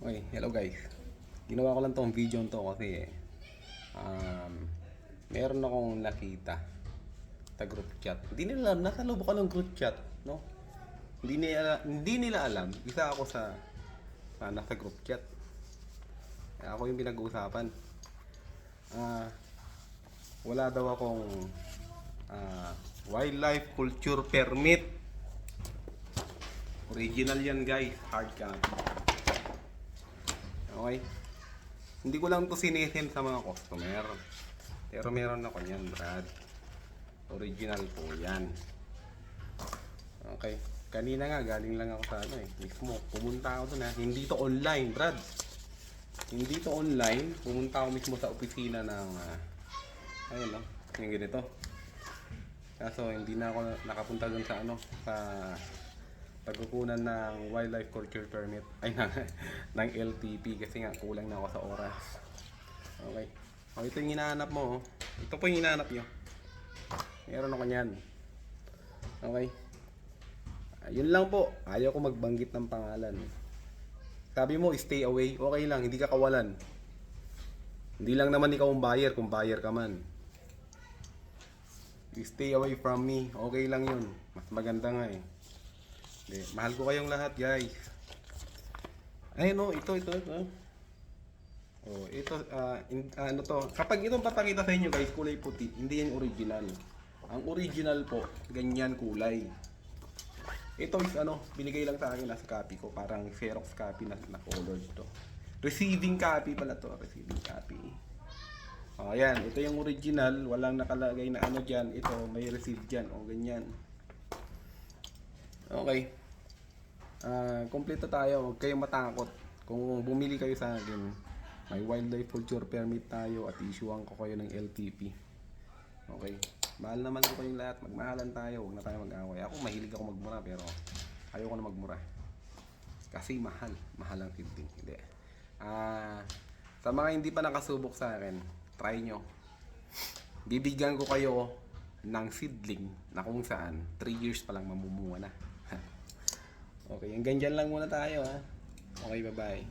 Okay, hello guys. Ginawa ko lang tong video to kasi meron akong nakita sa group chat. Hindi nila alam, nasa loob ako ng group chat, no? Hindi nila alam. Isa ako sa nasa group chat. Ako yung pinag-uusapan. Wala daw akong wildlife culture permit. Original yan guys, hard copy. Okay? Hindi ko lang to sinisend sa mga customer. Pero meron ako yan, Brad. Original po yan. Okay. Kanina nga, galing lang ako sa mismo. Pumunta ako doon Hindi to online, Brad. Hindi to online. Pumunta ako mismo sa opisina ng, ayun no, yung ganito. Kaso hindi na ako nakapunta doon sa sa pagkukunan ng wildlife culture permit ng LTP kasi nga kulang na ako sa oras. Okay. Ito yung hinahanap mo. Ito po yung hinahanap nyo. Meron ako yan. Okay. Yun lang po. Ayaw ko magbanggit ng pangalan. Sabi mo, stay away. Okay lang, hindi ka kawalan. Hindi lang naman ikaw ang buyer kung buyer ka man. Stay away from me. Okay lang yun. Mas maganda nga mahal ko kayong lahat guys. Ay no, ito. Oh, ito ano to? Kapag itong papakita sa inyo guys, kulay puti, hindi yan original. Ang original po, ganyan kulay. Ito is binigay lang sa akin na sa copy ko, parang Xerox copy na colored to. Receiving copy pala to, receiving copy. Oh, ayan, ito yung original, walang nakalagay na diyan. Ito may receive diyan, ganyan. Okay. Kompleto tayo, huwag kayong matakot. Kung bumili kayo sa akin, may wildlife culture permit tayo at issuean ko kayo ng LTP. Okay. Mahal naman ko kayong lahat, magmahalan tayo, huwag na tayo mag-away. Ako mahilig ako magmura pero ayoko na magmura. Kasi mahal ang seedling. Hindi. Sa mga hindi pa nakasubok sa akin, try nyo. Bibigyan ko kayo ng seedling na kung saan 3 years pa lang mamumunga na. Okay, hanggang dyan lang muna tayo Okay, bye-bye.